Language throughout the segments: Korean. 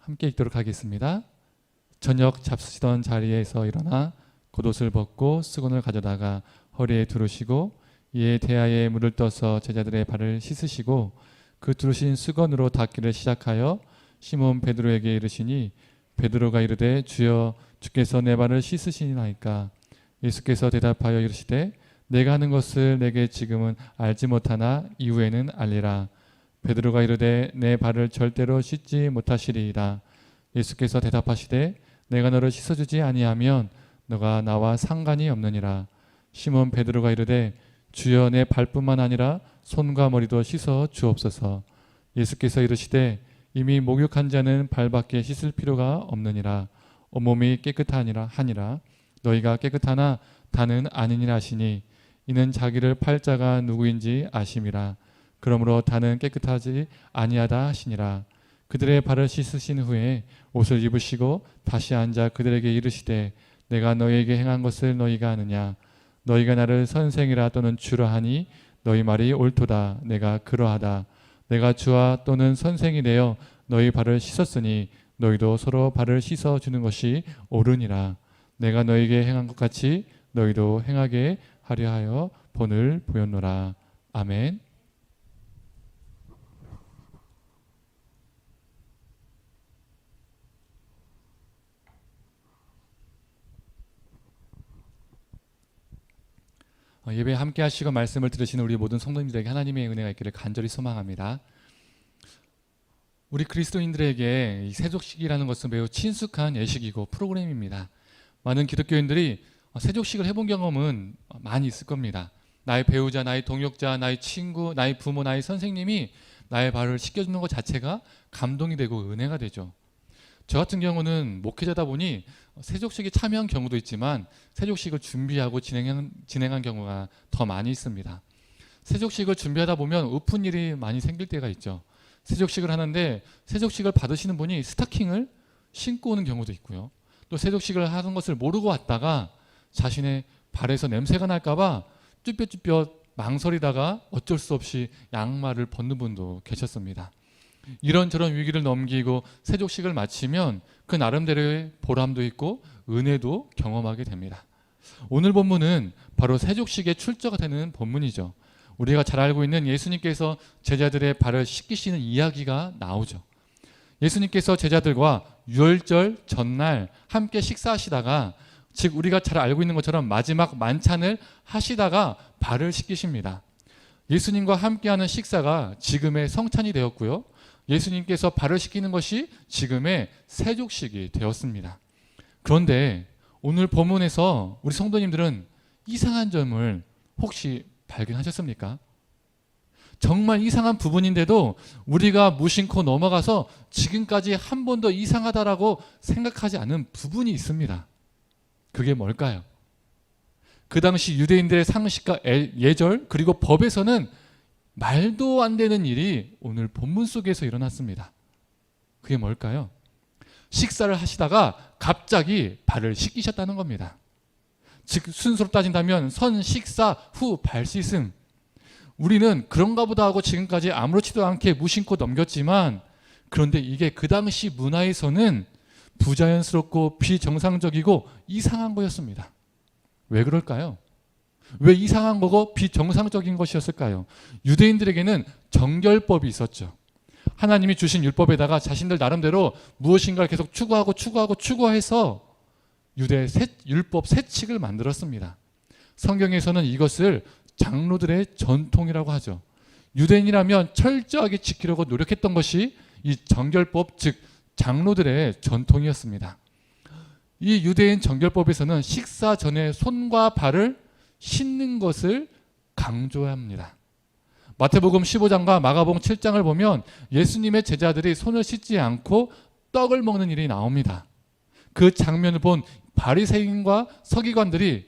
함께 읽도록 하겠습니다. 저녁 잡수시던 자리에서 일어나 겉옷을 벗고 수건을 가져다가 허리에 두르시고 이에 대야에 물을 떠서 제자들의 발을 씻으시고 그 두르신 수건으로 닦기를 시작하여 시몬 베드로에게 이르시니 베드로가 이르되 주여 주께서 내 발을 씻으시나이까. 예수께서 대답하여 이르시되 내가 하는 것을 내게 지금은 알지 못하나 이후에는 알리라. 베드로가 이르되 내 발을 절대로 씻지 못하시리이다. 예수께서 대답하시되 내가 너를 씻어주지 아니하면 너가 나와 상관이 없느니라. 시몬 베드로가 이르되 주여 내 발뿐만 아니라 손과 머리도 씻어 주옵소서. 예수께서 이르시되 이미 목욕한 자는 발밖에 씻을 필요가 없느니라. 온몸이 깨끗하니라 하니라. 너희가 깨끗하나 다는 아니니라 하시니 이는 자기를 팔 자가 누구인지 아심이라. 그러므로 다는 깨끗하지 아니하다 하시니라. 그들의 발을 씻으신 후에 옷을 입으시고 다시 앉아 그들에게 이르시되 내가 너희에게 행한 것을 너희가 아느냐. 너희가 나를 선생이라 또는 주라 하니 너희 말이 옳도다. 내가 그러하다. 내가 주와 또는 선생이 되어 너희 발을 씻었으니 너희도 서로 발을 씻어 주는 것이 옳으니라. 내가 너희에게 행한 것 같이 너희도 행하게 하려 하여 본을 보였노라. 아멘. 예배 함께 하시고 말씀을 들으시는 우리 모든 성도님들에게 하나님의 은혜가 있기를 간절히 소망합니다. 우리 그리스도인들에게 이 세족식이라는 것은 매우 친숙한 예식이고 프로그램입니다. 많은 기독교인들이 세족식을 해본 경험은 많이 있을 겁니다. 나의 배우자, 나의 동역자, 나의 친구, 나의 부모, 나의 선생님이 나의 발을 씻겨주는 것 자체가 감동이 되고 은혜가 되죠. 저 같은 경우는 목회자다 보니 세족식에 참여한 경우도 있지만 세족식을 준비하고 진행한 경우가 더 많이 있습니다. 세족식을 준비하다 보면 엎은 일이 많이 생길 때가 있죠. 세족식을 하는데 세족식을 받으시는 분이 스타킹을 신고 오는 경우도 있고요. 또 세족식을 하는 것을 모르고 왔다가 자신의 발에서 냄새가 날까봐 쭈뼛쭈뼛 망설이다가 어쩔 수 없이 양말을 벗는 분도 계셨습니다. 이런저런 위기를 넘기고 세족식을 마치면 그 나름대로의 보람도 있고 은혜도 경험하게 됩니다. 오늘 본문은 바로 세족식에 출처가 되는 본문이죠. 우리가 잘 알고 있는 예수님께서 제자들의 발을 씻기시는 이야기가 나오죠. 예수님께서 제자들과 유월절 전날 함께 식사하시다가 즉 우리가 잘 알고 있는 것처럼 마지막 만찬을 하시다가 발을 씻기십니다. 예수님과 함께하는 식사가 지금의 성찬이 되었고요. 예수님께서 발을 씻기는 것이 지금의 세족식이 되었습니다. 그런데 오늘 본문에서 우리 성도님들은 이상한 점을 혹시 발견하셨습니까? 정말 이상한 부분인데도 우리가 무심코 넘어가서 지금까지 한 번도 이상하다라고 생각하지 않은 부분이 있습니다. 그게 뭘까요? 그 당시 유대인들의 상식과 예절 그리고 법에서는 말도 안 되는 일이 오늘 본문 속에서 일어났습니다. 그게 뭘까요? 식사를 하시다가 갑자기 발을 씻기셨다는 겁니다. 즉 순서로 따진다면 선 식사 후 발 씻음. 우리는 그런가 보다 하고 지금까지 아무렇지도 않게 무심코 넘겼지만 그런데 이게 그 당시 문화에서는 부자연스럽고 비정상적이고 이상한 거였습니다. 왜 그럴까요? 왜 이상한 거고 비정상적인 것이었을까요? 유대인들에게는 정결법이 있었죠. 하나님이 주신 율법에다가 자신들 나름대로 무엇인가를 계속 추구해서 유대 율법 세칙을 만들었습니다. 성경에서는 이것을 장로들의 전통이라고 하죠. 유대인이라면 철저하게 지키려고 노력했던 것이 이 정결법 즉 장로들의 전통이었습니다. 이 유대인 정결법에서는 식사 전에 손과 발을 씻는 것을 강조합니다. 마태복음 15장과 마가복음 7장을 보면 예수님의 제자들이 손을 씻지 않고 떡을 먹는 일이 나옵니다. 그 장면을 본 바리새인과 서기관들이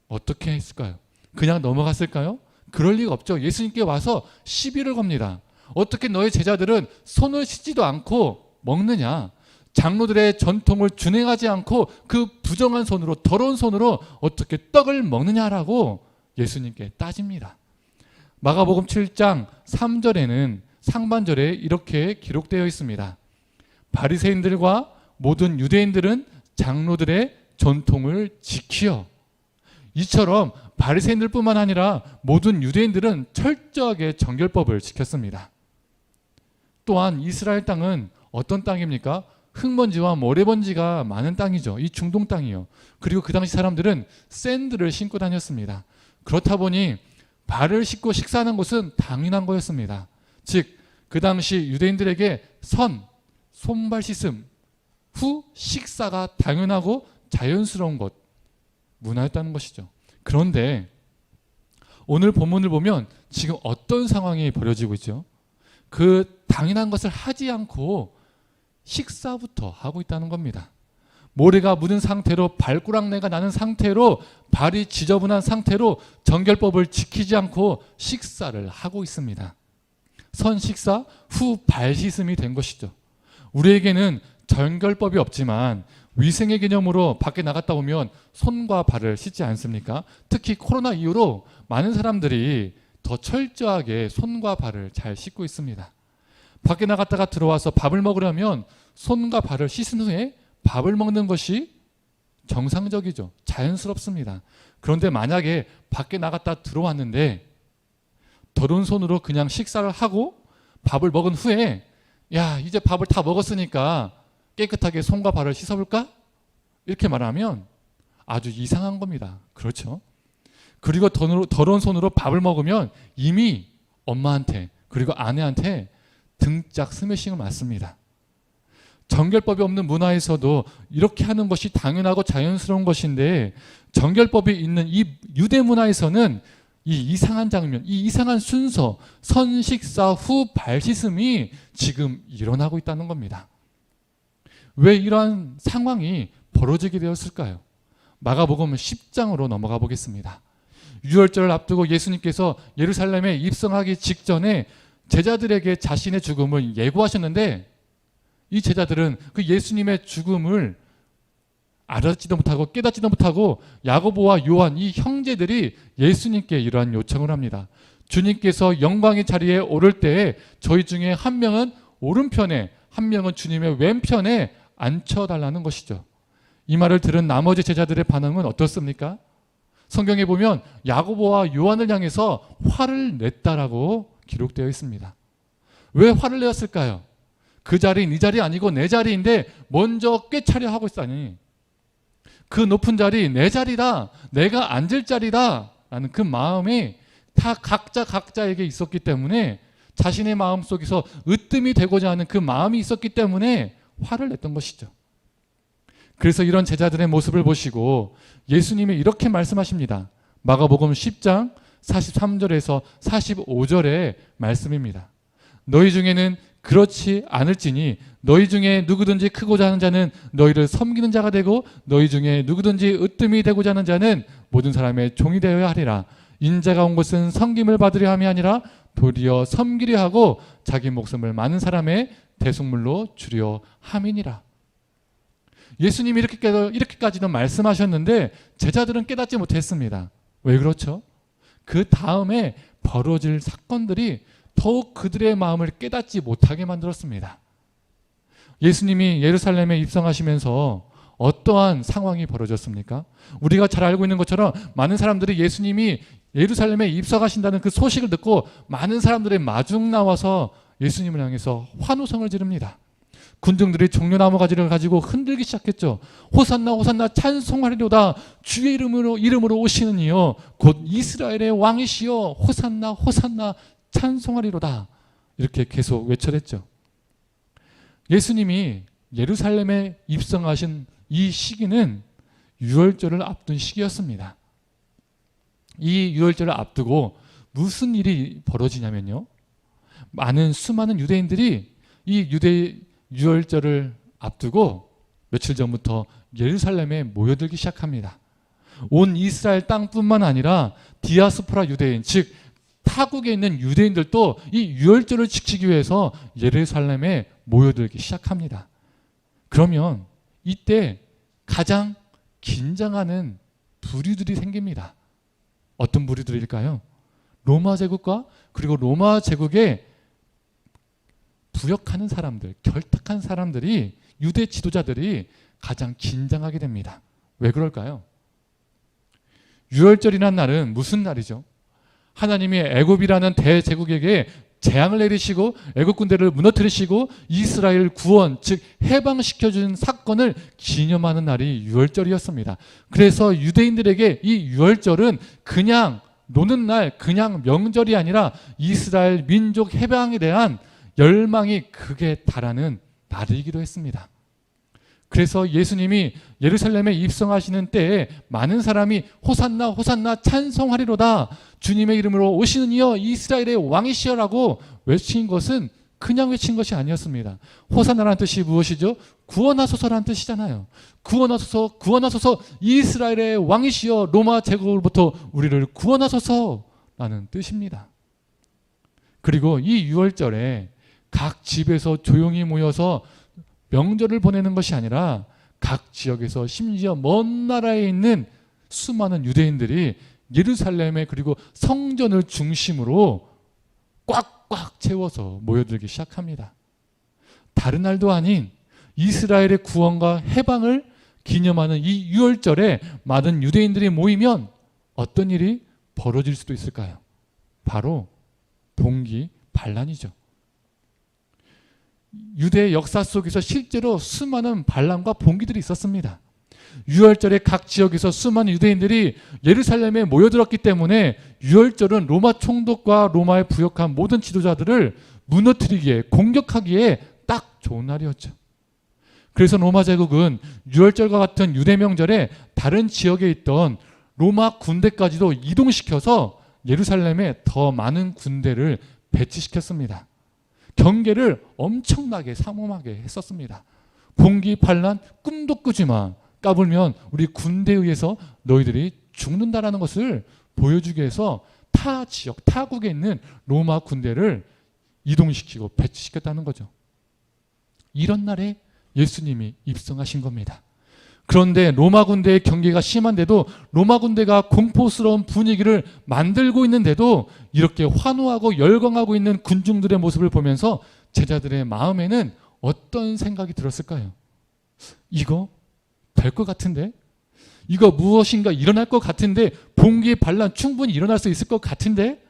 어떻게 했을까요? 그냥 넘어갔을까요? 그럴 리가 없죠. 예수님께 와서 시비를 겁니다. 어떻게 너희 제자들은 손을 씻지도 않고 먹느냐? 장로들의 전통을 준행하지 않고 그 부정한 손으로 더러운 손으로 어떻게 떡을 먹느냐라고 예수님께 따집니다. 마가복음 7장 3절에는 상반절에 이렇게 기록되어 있습니다. 바리새인들과 모든 유대인들은 장로들의 전통을 지키어. 이처럼 바리새인들뿐만 아니라 모든 유대인들은 철저하게 정결법을 지켰습니다. 또한 이스라엘 땅은 어떤 땅입니까? 흙먼지와 모래먼지가 많은 땅이죠. 이 중동 땅이요. 그리고 그 당시 사람들은 샌들을 신고 다녔습니다. 그렇다 보니 발을 씻고 식사하는 것은 당연한 거였습니다. 즉 그 당시 유대인들에게 손발 씻음 후 식사가 당연하고 자연스러운 것, 문화였다는 것이죠. 그런데 오늘 본문을 보면 지금 어떤 상황이 벌어지고 있죠? 그 당연한 것을 하지 않고 식사부터 하고 있다는 겁니다. 모래가 묻은 상태로 발꾸락내가 나는 상태로 발이 지저분한 상태로 정결법을 지키지 않고 식사를 하고 있습니다. 선 식사 후 발 씻음이 된 것이죠. 우리에게는 정결법이 없지만 위생의 개념으로 밖에 나갔다 오면 손과 발을 씻지 않습니까? 특히 코로나 이후로 많은 사람들이 더 철저하게 손과 발을 잘 씻고 있습니다. 밖에 나갔다가 들어와서 밥을 먹으려면 손과 발을 씻은 후에 밥을 먹는 것이 정상적이죠. 자연스럽습니다. 그런데 만약에 밖에 나갔다 들어왔는데 더러운 손으로 그냥 식사를 하고 밥을 먹은 후에 야, 이제 밥을 다 먹었으니까 깨끗하게 손과 발을 씻어볼까? 이렇게 말하면 아주 이상한 겁니다. 그렇죠? 그리고 더러운 손으로 밥을 먹으면 이미 엄마한테 그리고 아내한테 등짝 스매싱을 맞습니다. 정결법이 없는 문화에서도 이렇게 하는 것이 당연하고 자연스러운 것인데 정결법이 있는 이 유대 문화에서는 이 이상한 장면, 이 이상한 순서, 선식사 후 발 씻음이 지금 일어나고 있다는 겁니다. 왜 이러한 상황이 벌어지게 되었을까요? 마가복음 10장으로 넘어가 보겠습니다. 유월절을 앞두고 예수님께서 예루살렘에 입성하기 직전에 제자들에게 자신의 죽음을 예고하셨는데 이 제자들은 그 예수님의 죽음을 알았지도 못하고 깨닫지도 못하고 야고보와 요한 이 형제들이 예수님께 이러한 요청을 합니다. 주님께서 영광의 자리에 오를 때에 저희 중에 한 명은 오른편에 한 명은 주님의 왼편에 앉혀달라는 것이죠. 이 말을 들은 나머지 제자들의 반응은 어떻습니까? 성경에 보면 야고보와 요한을 향해서 화를 냈다라고 기록되어 있습니다. 왜 화를 내었을까요? 그 자리는 이 자리 아니고 내 자리인데 먼저 꿰차려 하고 있다니. 그 높은 자리 내 자리다. 내가 앉을 자리다. 라는 그 마음이 다 각자에게 있었기 때문에 자신의 마음속에서 으뜸이 되고자 하는 그 마음이 있었기 때문에 화를 냈던 것이죠. 그래서 이런 제자들의 모습을 보시고 예수님이 이렇게 말씀하십니다. 마가복음 10장 43절에서 45절의 말씀입니다. 너희 중에는 그렇지 않을지니 너희 중에 누구든지 크고자 하는 자는 너희를 섬기는 자가 되고 너희 중에 누구든지 으뜸이 되고자 하는 자는 모든 사람의 종이 되어야 하리라. 인자가 온 것은 섬김을 받으려 함이 아니라 도리어 섬기려 하고 자기 목숨을 많은 사람의 대속물로 주려 함이니라. 예수님이 이렇게까지는 말씀하셨는데 제자들은 깨닫지 못했습니다. 왜 그렇죠? 그 다음에 벌어질 사건들이 더욱 그들의 마음을 깨닫지 못하게 만들었습니다. 예수님이 예루살렘에 입성하시면서 어떠한 상황이 벌어졌습니까? 우리가 잘 알고 있는 것처럼 많은 사람들이 예수님이 예루살렘에 입성하신다는 그 소식을 듣고 많은 사람들의 마중 나와서 예수님을 향해서 환호성을 지릅니다. 군중들이 종려나무 가지를 가지고 흔들기 시작했죠. 호산나 호산나 찬송하리로다. 주의 이름으로 오시는 이여 곧 이스라엘의 왕이시여 호산나 호산나 찬송하리로다. 이렇게 계속 외쳐댔죠. 예수님이 예루살렘에 입성하신 이 시기는 유월절을 앞둔 시기였습니다. 이 유월절을 앞두고 무슨 일이 벌어지냐면요. 수많은 유대인들이 이 유월절을 앞두고 며칠 전부터 예루살렘에 모여들기 시작합니다. 온 이스라엘 땅뿐만 아니라 디아스포라 유대인, 즉 타국에 있는 유대인들도 이 유월절을 지키기 위해서 예루살렘에 모여들기 시작합니다. 그러면 이때 가장 긴장하는 부류들이 생깁니다. 어떤 부류들일까요? 로마 제국과 그리고 로마 제국의 부역하는 사람들, 결탁한 사람들이, 유대 지도자들이 가장 긴장하게 됩니다. 왜 그럴까요? 유월절이라는 날은 무슨 날이죠? 하나님이 애굽이라는 대제국에게 재앙을 내리시고 애굽 군대를 무너뜨리시고 이스라엘 구원, 즉 해방시켜준 사건을 기념하는 날이 유월절이었습니다. 그래서 유대인들에게 이 유월절은 그냥 노는 날, 그냥 명절이 아니라 이스라엘 민족 해방에 대한 열망이 극에 달하는 날이기도 했습니다. 그래서 예수님이 예루살렘에 입성하시는 때에 많은 사람이 호산나 호산나 찬송하리로다, 주님의 이름으로 오시는 이여 이스라엘의 왕이시여라고 외친 것은 그냥 외친 것이 아니었습니다. 호산나라는 뜻이 무엇이죠? 구원하소서라는 뜻이잖아요. 구원하소서, 구원하소서, 이스라엘의 왕이시여 로마 제국으로부터 우리를 구원하소서라는 뜻입니다. 그리고 이 유월절에 각 집에서 조용히 모여서 명절을 보내는 것이 아니라 각 지역에서, 심지어 먼 나라에 있는 수많은 유대인들이 예루살렘에, 그리고 성전을 중심으로 꽉꽉 채워서 모여들기 시작합니다. 다른 날도 아닌 이스라엘의 구원과 해방을 기념하는 이 유월절에 많은 유대인들이 모이면 어떤 일이 벌어질 수도 있을까요? 바로 봉기 반란이죠. 유대의 역사 속에서 실제로 수많은 반란과 봉기들이 있었습니다. 유월절에 각 지역에서 수많은 유대인들이 예루살렘에 모여들었기 때문에 유월절은 로마 총독과 로마에 부역한 모든 지도자들을 무너뜨리기에, 공격하기에 딱 좋은 날이었죠. 그래서 로마 제국은 유월절과 같은 유대 명절에 다른 지역에 있던 로마 군대까지도 이동시켜서 예루살렘에 더 많은 군대를 배치시켰습니다. 경계를 엄청나게 삼엄하게 했었습니다. 봉기 반란 꿈도 꾸지 마. 까불면 우리 군대에 의해서 너희들이 죽는다라는 것을 보여주기 위해서 타 지역, 타국에 있는 로마 군대를 이동시키고 배치시켰다는 거죠. 이런 날에 예수님이 입성하신 겁니다. 그런데 로마 군대의 경계가 심한데도, 로마 군대가 공포스러운 분위기를 만들고 있는데도 이렇게 환호하고 열광하고 있는 군중들의 모습을 보면서 제자들의 마음에는 어떤 생각이 들었을까요? 이거 될 것 같은데? 이거 무엇인가 일어날 것 같은데? 봉기 반란 충분히 일어날 수 있을 것 같은데?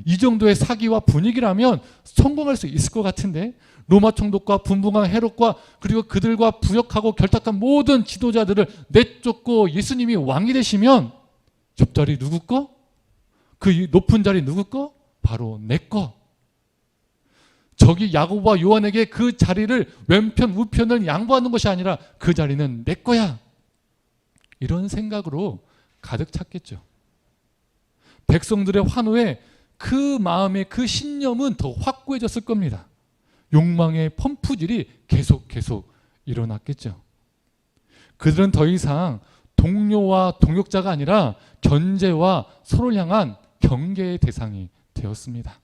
이 정도의 사기와 분위기라면 성공할 수 있을 것 같은데? 로마 총독과 분봉한 헤롯과 그리고 그들과 부역하고 결탁한 모든 지도자들을 내쫓고 예수님이 왕이 되시면 옆자리 누구 거? 그 높은 자리 누구 거? 바로 내 거. 저기 야고보와 요한에게 그 자리를 왼편 우편을 양보하는 것이 아니라 그 자리는 내 거야. 이런 생각으로 가득 찼겠죠. 백성들의 환호에 그 마음의 그 신념은 더 확고해졌을 겁니다. 욕망의 펌프질이 계속 일어났겠죠. 그들은 더 이상 동료와 동역자가 아니라 견제와 서로를 향한 경계의 대상이 되었습니다.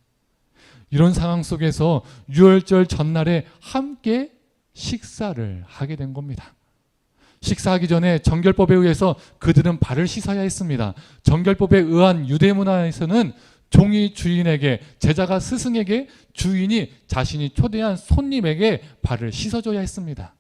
이런 상황 속에서 유월절 전날에 함께 식사를 하게 된 겁니다. 식사하기 전에 정결법에 의해서 그들은 발을 씻어야 했습니다. 정결법에 의한 유대 문화에서는 종이 주인에게, 제자가 스승에게, 주인이 자신이 초대한 손님에게 발을 씻어줘야 했습니다.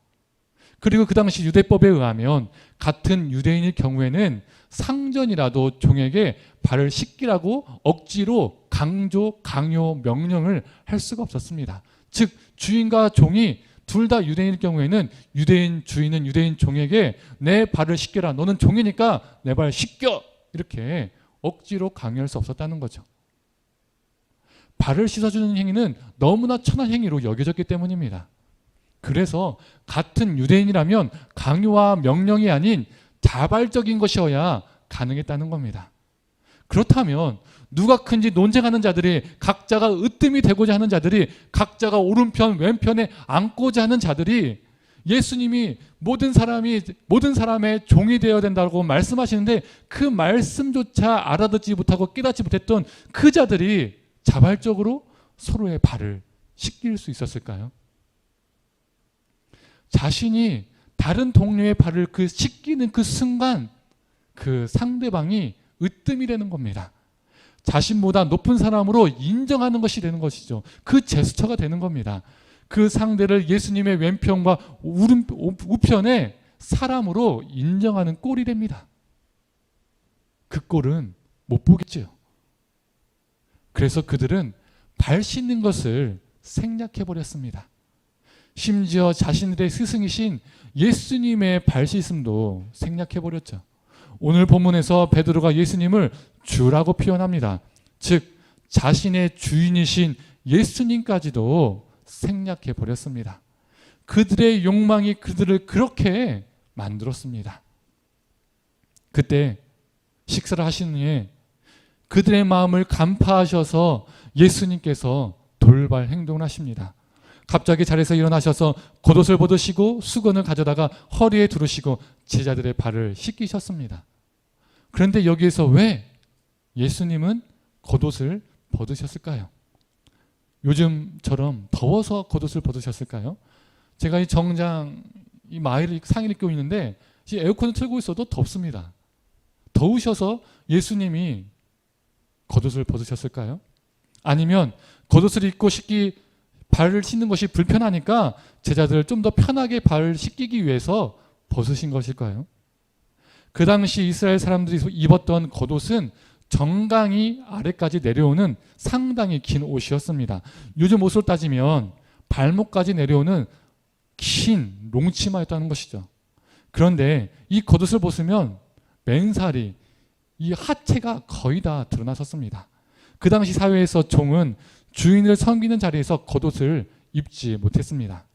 그리고 그 당시 유대법에 의하면 같은 유대인일 경우에는 상전이라도 종에게 발을 씻기라고 억지로 강조, 강요, 명령을 할 수가 없었습니다. 즉 주인과 종이 둘 다 유대인일 경우에는 유대인 주인은 유대인 종에게 내 발을 씻겨라, 너는 종이니까 내 발 씻겨, 이렇게 억지로 강요할 수 없었다는 거죠. 발을 씻어주는 행위는 너무나 천한 행위로 여겨졌기 때문입니다. 그래서 같은 유대인이라면 강요와 명령이 아닌 자발적인 것이어야 가능했다는 겁니다. 그렇다면 누가 큰지 논쟁하는 자들이, 각자가 으뜸이 되고자 하는 자들이, 각자가 오른편 왼편에 앉고자 하는 자들이 예수님이 모든 사람의 종이 되어야 된다고 말씀하시는데 그 말씀조차 알아듣지 못하고 깨닫지 못했던 그 자들이 자발적으로 서로의 발을 씻길 수 있었을까요? 자신이 다른 동료의 발을 씻기는 그 순간 그 상대방이 으뜸이 되는 겁니다. 자신보다 높은 사람으로 인정하는 것이 되는 것이죠. 그 제스처가 되는 겁니다. 그 상대를 예수님의 왼편과 우편에 사람으로 인정하는 꼴이 됩니다. 그 꼴은 못 보겠지요. 그래서 그들은 발 씻는 것을 생략해버렸습니다. 심지어 자신들의 스승이신 예수님의 발 씻음도 생략해버렸죠. 오늘 본문에서 베드로가 예수님을 주라고 표현합니다. 즉 자신의 주인이신 예수님까지도 생략해버렸습니다. 그들의 욕망이 그들을 그렇게 만들었습니다. 그때 식사를 하신 후에 그들의 마음을 간파하셔서 예수님께서 돌발 행동을 하십니다. 갑자기 자리에서 일어나셔서 겉옷을 벗으시고 수건을 가져다가 허리에 두르시고 제자들의 발을 씻기셨습니다. 그런데 여기에서 왜 예수님은 겉옷을 벗으셨을까요? 요즘처럼 더워서 겉옷을 벗으셨을까요? 제가 이 정장, 이 마이를 상의를 입고 있는데 에어컨을 틀고 있어도 덥습니다. 더우셔서 예수님이 겉옷을 벗으셨을까요? 아니면 겉옷을 입고 발을 씻는 것이 불편하니까 제자들을 좀 더 편하게 발을 씻기기 위해서 벗으신 것일까요? 그 당시 이스라엘 사람들이 입었던 겉옷은 정강이 아래까지 내려오는 상당히 긴 옷이었습니다. 요즘 옷으로 따지면 발목까지 내려오는 긴 롱치마였다는 것이죠. 그런데 이 겉옷을 벗으면 맨살이, 이 하체가 거의 다 드러났었습니다. 그 당시 사회에서 종은 주인을 섬기는 자리에서 겉옷을 입지 못했습니다.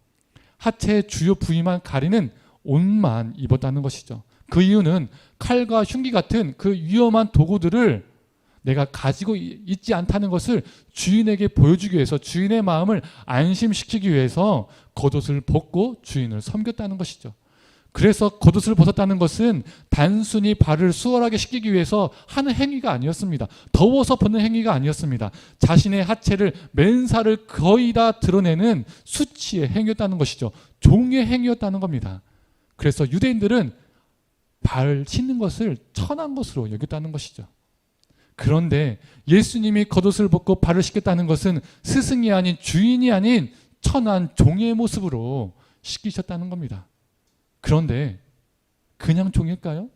하체의 주요 부위만 가리는 옷만 입었다는 것이죠. 그 이유는 칼과 흉기 같은 그 위험한 도구들을 내가 가지고 있지 않다는 것을 주인에게 보여주기 위해서, 주인의 마음을 안심시키기 위해서 겉옷을 벗고 주인을 섬겼다는 것이죠. 그래서 겉옷을 벗었다는 것은 단순히 발을 수월하게 씻기기 위해서 하는 행위가 아니었습니다. 더워서 벗는 행위가 아니었습니다. 자신의 하체를, 맨살을 거의 다 드러내는 수치의 행위였다는 것이죠. 종의 행위였다는 겁니다. 그래서 유대인들은 발 씻는 것을 천한 것으로 여겼다는 것이죠. 그런데 예수님이 겉옷을 벗고 발을 씻겼다는 것은 스승이 아닌, 주인이 아닌 천한 종의 모습으로 씻기셨다는 겁니다. 그런데 그냥 종일까요?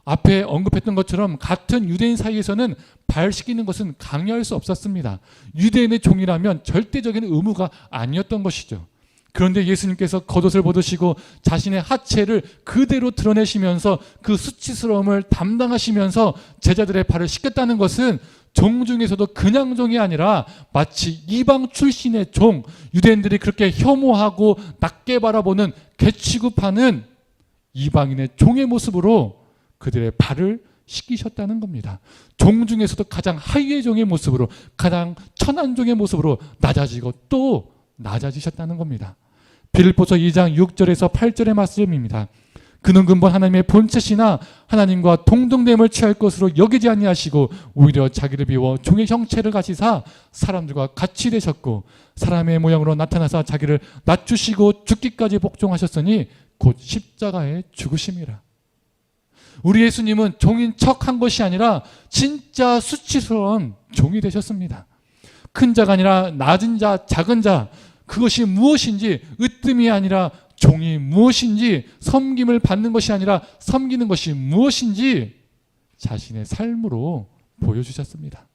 앞에 언급했던 것처럼 같은 유대인 사이에서는 발 씻기는 것은 강요할 수 없었습니다. 유대인의 종이라면 절대적인 의무가 아니었던 것이죠. 그런데 예수님께서 겉옷을 벗으시고 자신의 하체를 그대로 드러내시면서 그 수치스러움을 담당하시면서 제자들의 발을 씻겼다는 것은 종 중에서도 그냥 종이 아니라 마치 이방 출신의 종, 유대인들이 그렇게 혐오하고 낮게 바라보는 개 취급하는 이방인의 종의 모습으로 그들의 발을 씻기셨다는 겁니다. 종 중에서도 가장 하위의 종의 모습으로, 가장 천한 종의 모습으로 낮아지고 또 낮아지셨다는 겁니다. 빌립보서 2장 6절에서 8절의 말씀입니다. 그는 근본 하나님의 본체시나 하나님과 동등됨을 취할 것으로 여기지 아니하시고 오히려 자기를 비워 종의 형체를 가지사 사람들과 같이 되셨고 사람의 모양으로 나타나사 자기를 낮추시고 죽기까지 복종하셨으니 곧 십자가에 죽으심이라. 우리 예수님은 종인 척한 것이 아니라 진짜 수치스러운 종이 되셨습니다. 큰 자가 아니라 낮은 자, 작은 자, 그것이 무엇인지, 으뜸이 아니라 종이 무엇인지, 섬김을 받는 것이 아니라 섬기는 것이 무엇인지 자신의 삶으로 보여주셨습니다.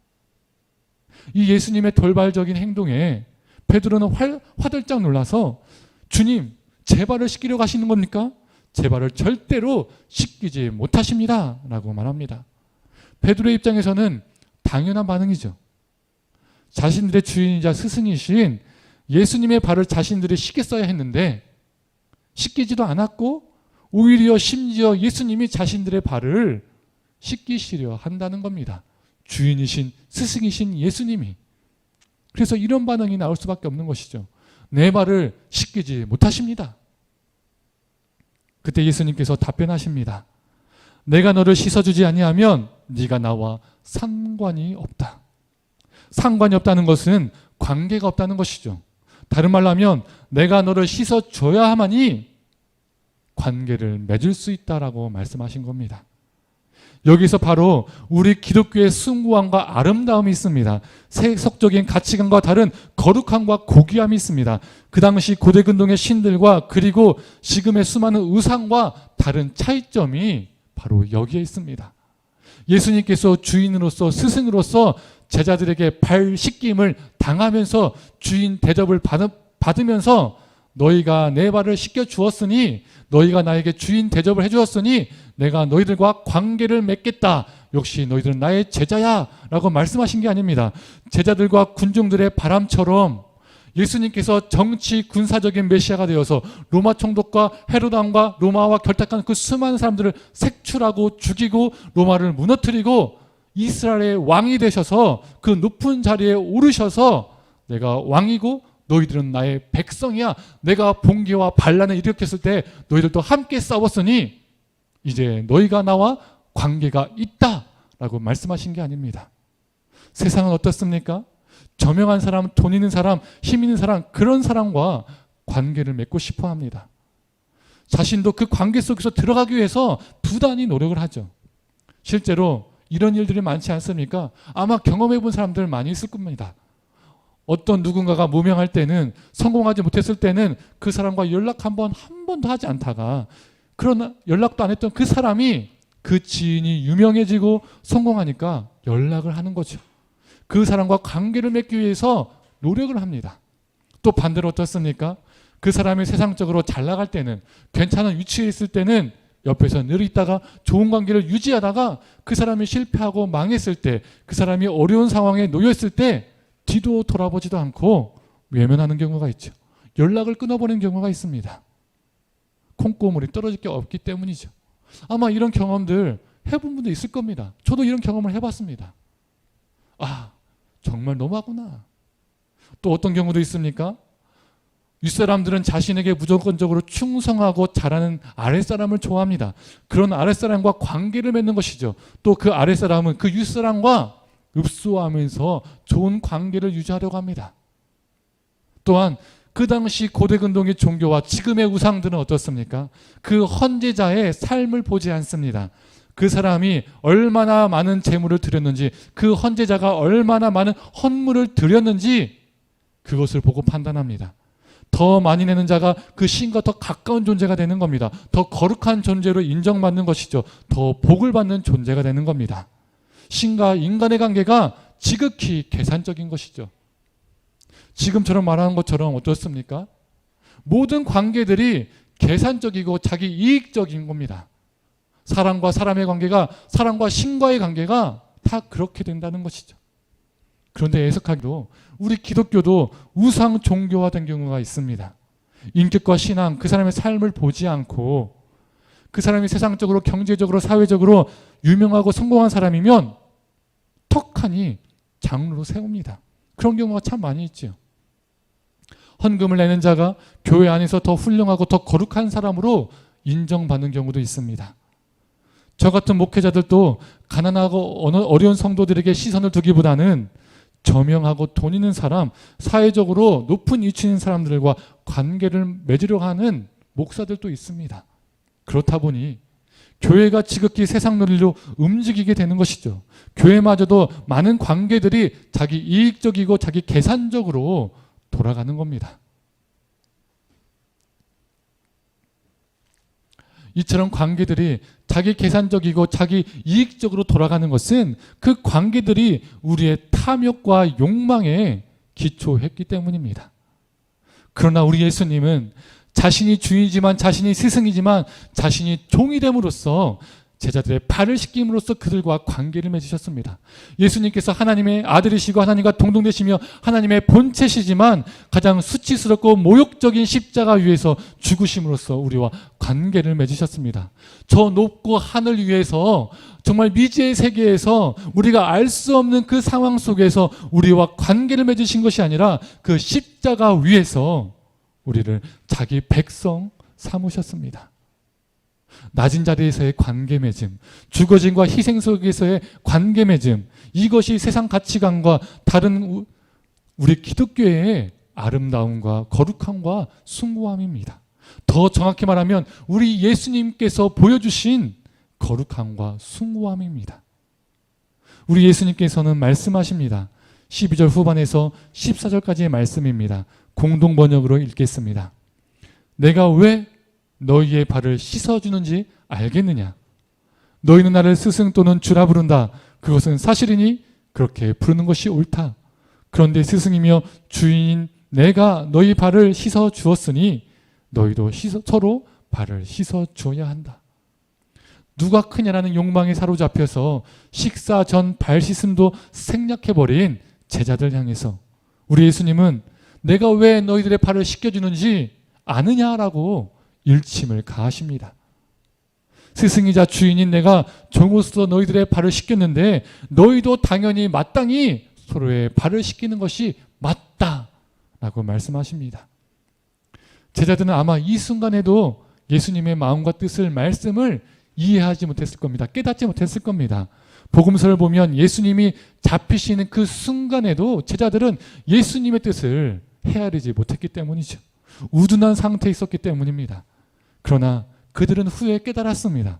이 예수님의 돌발적인 행동에 베드로는 화들짝 놀라서 주님, 제 발을 씻기려고 하시는 겁니까? 제 발을 절대로 씻기지 못하십니다 라고 말합니다. 베드로의 입장에서는 당연한 반응이죠. 자신들의 주인이자 스승이신 예수님의 발을 자신들이 씻겼어야 했는데 씻기지도 않았고 오히려 심지어 예수님이 자신들의 발을 씻기시려 한다는 겁니다. 주인이신, 스승이신 예수님이. 그래서 이런 반응이 나올 수밖에 없는 것이죠. 내 발을 씻기지 못하십니다. 그때 예수님께서 답변하십니다. 내가 너를 씻어주지 아니하면 네가 나와 상관이 없다. 상관이 없다는 것은 관계가 없다는 것이죠. 다른 말로 하면 내가 너를 씻어줘야 하마니 관계를 맺을 수 있다라고 말씀하신 겁니다. 여기서 바로 우리 기독교의 숭고함과 아름다움이 있습니다. 세속적인 가치관과 다른 거룩함과 고귀함이 있습니다. 그 당시 고대 근동의 신들과 그리고 지금의 수많은 우상과 다른 차이점이 바로 여기에 있습니다. 예수님께서 주인으로서 스승으로서 제자들에게 발 씻김을 당하면서 주인 대접을 받으면서 너희가 내 발을 씻겨 주었으니, 너희가 나에게 주인 대접을 해주었으니 내가 너희들과 관계를 맺겠다. 역시 너희들은 나의 제자야 라고 말씀하신 게 아닙니다. 제자들과 군중들의 바람처럼 예수님께서 정치 군사적인 메시아가 되어서 로마 총독과 헤로드 왕과 로마와 결탁한 그 수많은 사람들을 색출하고 죽이고 로마를 무너뜨리고 이스라엘의 왕이 되셔서 그 높은 자리에 오르셔서 내가 왕이고 너희들은 나의 백성이야. 내가 봉기와 반란을 일으켰을 때 너희들도 함께 싸웠으니 이제 너희가 나와 관계가 있다라고 말씀하신 게 아닙니다. 세상은 어떻습니까? 저명한 사람, 돈 있는 사람, 힘 있는 사람, 그런 사람과 관계를 맺고 싶어 합니다. 자신도 그 관계 속에서 들어가기 위해서 부단히 노력을 하죠. 실제로 이런 일들이 많지 않습니까? 아마 경험해 본 사람들 많이 있을 겁니다. 어떤 누군가가 무명할 때는, 성공하지 못했을 때는 그 사람과 연락 한 번도 하지 않다가, 그러나 연락도 안 했던 그 사람이 그 지인이 유명해지고 성공하니까 연락을 하는 거죠. 그 사람과 관계를 맺기 위해서 노력을 합니다. 또 반대로 어떻습니까? 그 사람이 세상적으로 잘 나갈 때는, 괜찮은 위치에 있을 때는 옆에서 늘 있다가 좋은 관계를 유지하다가 그 사람이 실패하고 망했을 때, 그 사람이 어려운 상황에 놓였을 때 뒤도 돌아보지도 않고 외면하는 경우가 있죠. 연락을 끊어버리는 경우가 있습니다. 콩고물이 떨어질 게 없기 때문이죠. 아마 이런 경험들 해본 분도 있을 겁니다. 저도 이런 경험을 해봤습니다. 아, 정말 너무하구나. 또 어떤 경우도 있습니까? 윗사람들은 자신에게 무조건적으로 충성하고 잘하는 아랫사람을 좋아합니다. 그런 아랫사람과 관계를 맺는 것이죠. 또 그 아랫사람은 그 윗사람과 읍소하면서 좋은 관계를 유지하려고 합니다. 또한 그 당시 고대 근동의 종교와 지금의 우상들은 어떻습니까? 그 헌제자의 삶을 보지 않습니다. 그 사람이 얼마나 많은 재물을 드렸는지, 그 헌제자가 얼마나 많은 헌물을 드렸는지 그것을 보고 판단합니다. 더 많이 내는 자가 그 신과 더 가까운 존재가 되는 겁니다. 더 거룩한 존재로 인정받는 것이죠. 더 복을 받는 존재가 되는 겁니다. 신과 인간의 관계가 지극히 계산적인 것이죠. 지금처럼 말하는 것처럼 어떻습니까? 모든 관계들이 계산적이고 자기 이익적인 겁니다. 사람과 사람의 관계가, 사람과 신과의 관계가 다 그렇게 된다는 것이죠. 그런데 애석하게도 우리 기독교도 우상 종교화된 경우가 있습니다. 인격과 신앙, 그 사람의 삶을 보지 않고 그 사람이 세상적으로, 경제적으로, 사회적으로 유명하고 성공한 사람이면 턱하니 장로로 세웁니다. 그런 경우가 참 많이 있죠. 헌금을 내는 자가 교회 안에서 더 훌륭하고 더 거룩한 사람으로 인정받는 경우도 있습니다. 저 같은 목회자들도 가난하고 어려운 성도들에게 시선을 두기보다는 저명하고 돈 있는 사람, 사회적으로 높은 위치 있는 사람들과 관계를 맺으려고 하는 목사들도 있습니다. 그렇다 보니 교회가 지극히 세상 논리로 움직이게 되는 것이죠. 교회마저도 많은 관계들이 자기 이익적이고 자기 계산적으로 돌아가는 겁니다. 이처럼 관계들이 자기 계산적이고 자기 이익적으로 돌아가는 것은 그 관계들이 우리의 탐욕과 욕망에 기초했기 때문입니다. 그러나 우리 예수님은 자신이 주인이지만, 자신이 스승이지만, 자신이 종이 됨으로써 제자들의 발을 씻김으로써 그들과 관계를 맺으셨습니다. 예수님께서 하나님의 아들이시고 하나님과 동등되시며 하나님의 본체시지만 가장 수치스럽고 모욕적인 십자가 위에서 죽으심으로써 우리와 관계를 맺으셨습니다. 저 높고 하늘 위에서, 정말 미지의 세계에서 우리가 알 수 없는 그 상황 속에서 우리와 관계를 맺으신 것이 아니라 그 십자가 위에서 우리를 자기 백성 삼으셨습니다. 낮은 자리에서의 관계 맺음, 죽어짐과 희생 속에서의 관계 맺음, 이것이 세상 가치관과 다른 우리 기독교의 아름다움과 거룩함과 숭고함입니다. 더 정확히 말하면 우리 예수님께서 보여주신 거룩함과 숭고함입니다. 우리 예수님께서는 말씀하십니다. 12절 후반에서 14절까지의 말씀입니다. 공동 번역으로 읽겠습니다. 내가 왜 너희의 발을 씻어주는지 알겠느냐? 너희는 나를 스승 또는 주라 부른다. 그것은 사실이니 그렇게 부르는 것이 옳다. 그런데 스승이며 주인인 내가 너희 발을 씻어 주었으니 너희도 서로 발을 씻어 주어야 한다. 누가 크냐라는 욕망에 사로잡혀서 식사 전 발 씻음도 생략해버린 제자들 향해서 우리 예수님은 내가 왜 너희들의 발을 씻겨주는지 아느냐라고 일침을 가하십니다. 스승이자 주인인 내가 종으로서 너희들의 발을 씻겼는데 너희도 당연히 마땅히 서로의 발을 씻기는 것이 맞다라고 말씀하십니다. 제자들은 아마 이 순간에도 예수님의 마음과 뜻을 말씀을 이해하지 못했을 겁니다. 깨닫지 못했을 겁니다. 복음서를 보면 예수님이 잡히시는 그 순간에도 제자들은 예수님의 뜻을 헤아리지 못했기 때문이죠. 우둔한 상태에 있었기 때문입니다. 그러나 그들은 후에 깨달았습니다.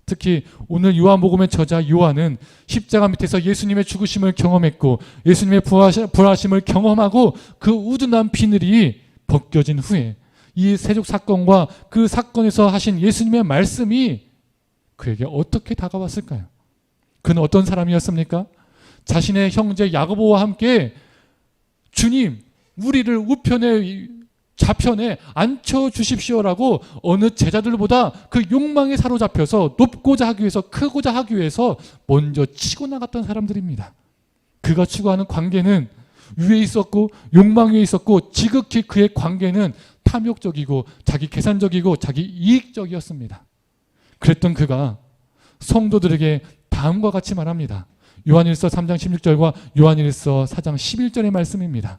특히 오늘 요한복음의 저자 요한은 십자가 밑에서 예수님의 죽으심을 경험했고 예수님의 부활하심을 경험하고 그 우둔한 비늘이 벗겨진 후에 이 세족 사건과 그 사건에서 하신 예수님의 말씀이 그에게 어떻게 다가왔을까요? 그는 어떤 사람이었습니까? 자신의 형제 야고보와 함께 주님, 우리를 우편에 좌편에 앉혀주십시오라고 어느 제자들보다 그 욕망에 사로잡혀서 높고자 하기 위해서 크고자 하기 위해서 먼저 치고 나갔던 사람들입니다. 그가 추구하는 관계는 위에 있었고 욕망 위에 있었고 지극히 그의 관계는 탐욕적이고 자기 계산적이고 자기 이익적이었습니다. 그랬던 그가 성도들에게 다음과 같이 말합니다. 요한일서 3장 16절과 요한일서 4장 11절의 말씀입니다.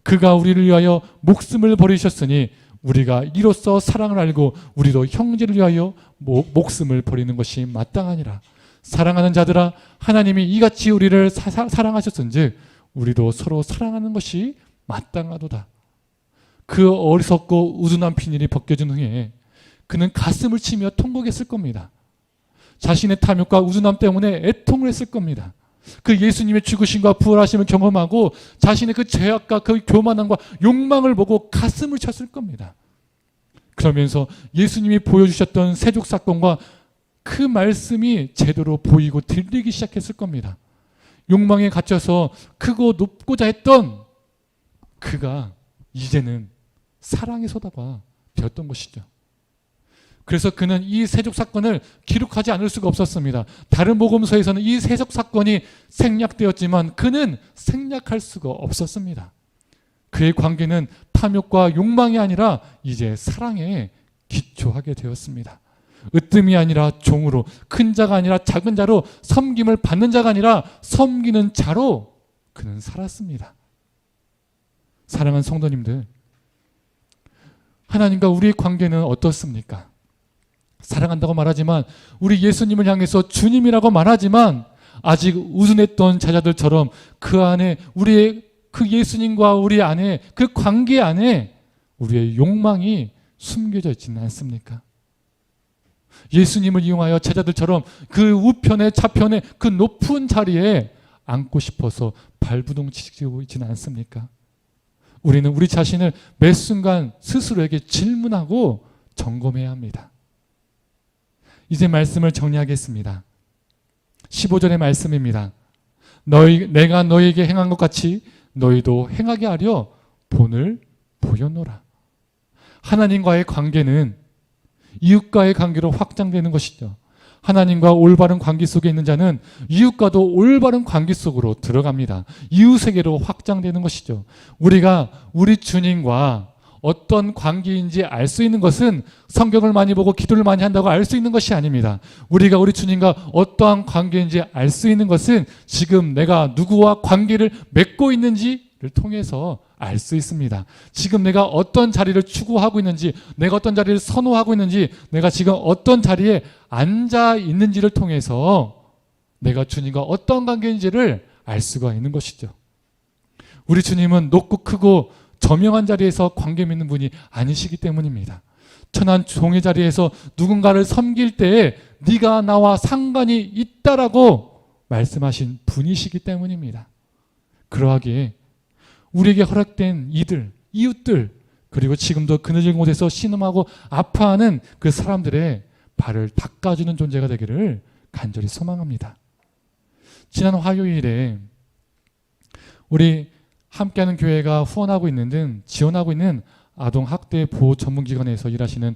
그가 우리를 위하여 목숨을 버리셨으니 우리가 이로써 사랑을 알고 우리도 형제를 위하여 목숨을 버리는 것이 마땅하니라. 사랑하는 자들아, 하나님이 이같이 우리를 사랑하셨은즉 우리도 서로 사랑하는 것이 마땅하도다. 그 어리석고 우둔한 비늘이 벗겨진 후에 그는 가슴을 치며 통곡했을 겁니다. 자신의 탐욕과 우둔함 때문에 애통을 했을 겁니다. 그 예수님의 죽으심과 부활하심을 경험하고 자신의 그 죄악과 그 교만함과 욕망을 보고 가슴을 쳤을 겁니다. 그러면서 예수님이 보여주셨던 세족 사건과 그 말씀이 제대로 보이고 들리기 시작했을 겁니다. 욕망에 갇혀서 크고 높고자 했던 그가 이제는 사랑의 쏟아가 되었던 것이죠. 그래서 그는 이 세족 사건을 기록하지 않을 수가 없었습니다. 다른 복음서에서는 이 세족 사건이 생략되었지만 그는 생략할 수가 없었습니다. 그의 관계는 탐욕과 욕망이 아니라 이제 사랑에 기초하게 되었습니다. 으뜸이 아니라 종으로, 큰 자가 아니라 작은 자로, 섬김을 받는 자가 아니라 섬기는 자로 그는 살았습니다. 사랑하는 성도님들, 하나님과 우리의 관계는 어떻습니까? 사랑한다고 말하지만, 우리 예수님을 향해서 주님이라고 말하지만 아직 우둔했던 제자들처럼 그 안에 우리의 그 예수님과 우리 안에 그 관계 안에 우리의 욕망이 숨겨져 있지는 않습니까? 예수님을 이용하여 제자들처럼 그 우편에 좌편에 그 높은 자리에 앉고 싶어서 발부동 치고 있지는 않습니까? 우리는 우리 자신을 매 순간 스스로에게 질문하고 점검해야 합니다. 이제 말씀을 정리하겠습니다. 15절의 말씀입니다. 내가 너희에게 행한 것 같이 너희도 행하게 하려 본을 보였노라. 하나님과의 관계는 이웃과의 관계로 확장되는 것이죠. 하나님과 올바른 관계 속에 있는 자는 이웃과도 올바른 관계 속으로 들어갑니다. 이웃에게로 확장되는 것이죠. 우리가 우리 주님과 어떤 관계인지 알 수 있는 것은 성경을 많이 보고 기도를 많이 한다고 알 수 있는 것이 아닙니다. 우리가 우리 주님과 어떠한 관계인지 알 수 있는 것은 지금 내가 누구와 관계를 맺고 있는지를 통해서 알 수 있습니다. 지금 내가 어떤 자리를 추구하고 있는지, 내가 어떤 자리를 선호하고 있는지, 내가 지금 어떤 자리에 앉아 있는지를 통해서 내가 주님과 어떤 관계인지를 알 수가 있는 것이죠. 우리 주님은 높고 크고 저명한 자리에서 관계 맺는 분이 아니시기 때문입니다. 천한 종의 자리에서 누군가를 섬길 때에 네가 나와 상관이 있다라고 말씀하신 분이시기 때문입니다. 그러하기에 우리에게 허락된 이들, 이웃들, 그리고 지금도 그늘진 곳에서 신음하고 아파하는 그 사람들의 발을 닦아주는 존재가 되기를 간절히 소망합니다. 지난 화요일에 우리 함께하는 교회가 후원하고 있는 등 지원하고 있는 아동학대 보호 전문기관에서 일하시는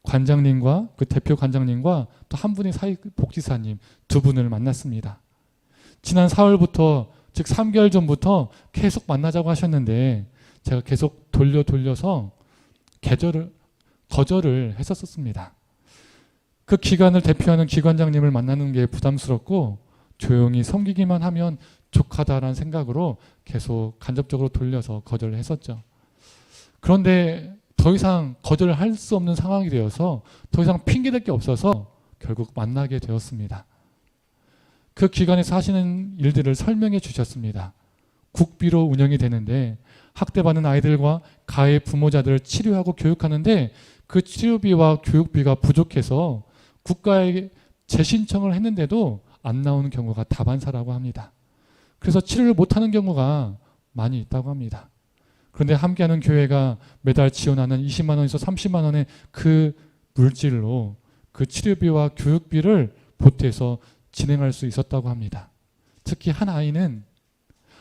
관장님과 그 대표 관장님과 또 한 분의 사회복지사님 두 분을 만났습니다. 지난 4월부터 즉 3개월 전부터 계속 만나자고 하셨는데 제가 계속 돌려서 거절을 했었습니다. 그 기관을 대표하는 기관장님을 만나는 게 부담스럽고 조용히 섬기기만 하면 족하다라는 생각으로 계속 간접적으로 돌려서 거절을 했었죠. 그런데 더 이상 거절할 수 없는 상황이 되어서 더 이상 핑계댈 게 없어서 결국 만나게 되었습니다. 그 기관에서 하시는 일들을 설명해 주셨습니다. 국비로 운영이 되는데 학대받는 아이들과 가해 부모자들을 치료하고 교육하는데 그 치료비와 교육비가 부족해서 국가에 재신청을 했는데도 안 나오는 경우가 다반사라고 합니다. 그래서 치료를 못하는 경우가 많이 있다고 합니다. 그런데 함께하는 교회가 매달 지원하는 20만 원에서 30만 원의 그 물질로 그 치료비와 교육비를 보태서 진행할 수 있었다고 합니다. 특히 한 아이는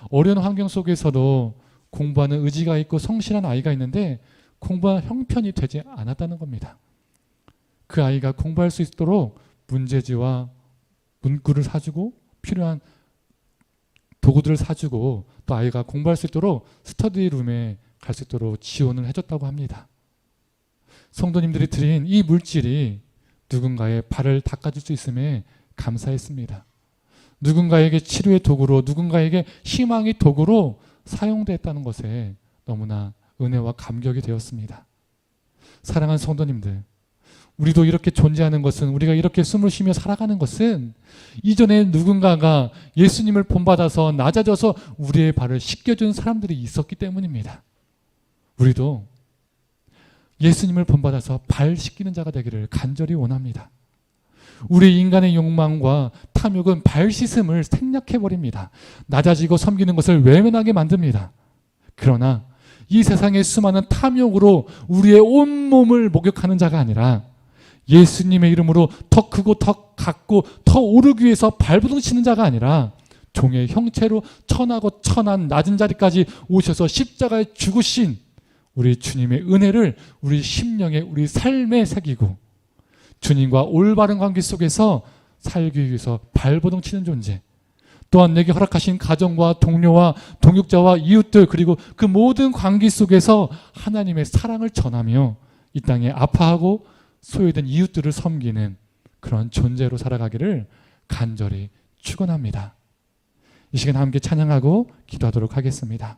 어려운 환경 속에서도 공부하는 의지가 있고 성실한 아이가 있는데 공부가 형편이 되지 않았다는 겁니다. 그 아이가 공부할 수 있도록 문제지와 문구를 사주고 필요한 도구들을 사주고 또 아이가 공부할 수 있도록 스터디룸에 갈 수 있도록 지원을 해줬다고 합니다. 성도님들이 드린 이 물질이 누군가의 발을 닦아줄 수 있음에 감사했습니다. 누군가에게 치료의 도구로, 누군가에게 희망의 도구로 사용됐다는 것에 너무나 은혜와 감격이 되었습니다. 사랑하는 성도님들, 우리도 이렇게 존재하는 것은, 우리가 이렇게 숨을 쉬며 살아가는 것은 이전에 누군가가 예수님을 본받아서 낮아져서 우리의 발을 씻겨준 사람들이 있었기 때문입니다. 우리도 예수님을 본받아서 발 씻기는 자가 되기를 간절히 원합니다. 우리 인간의 욕망과 탐욕은 발 씻음을 생략해버립니다. 낮아지고 섬기는 것을 외면하게 만듭니다. 그러나 이 세상의 수많은 탐욕으로 우리의 온몸을 목욕하는 자가 아니라 예수님의 이름으로 더 크고 더 갖고 더 오르기 위해서 발버둥치는 자가 아니라 종의 형체로 천하고 천한 낮은 자리까지 오셔서 십자가에 죽으신 우리 주님의 은혜를 우리 심령에, 우리 삶에 새기고 주님과 올바른 관계 속에서 살기 위해서 발버둥치는 존재, 또한 내게 허락하신 가정과 동료와 동역자와 이웃들, 그리고 그 모든 관계 속에서 하나님의 사랑을 전하며 이 땅에 아파하고 소외된 이웃들을 섬기는 그런 존재로 살아가기를 간절히 축원합니다. 이 시간 함께 찬양하고 기도하도록 하겠습니다.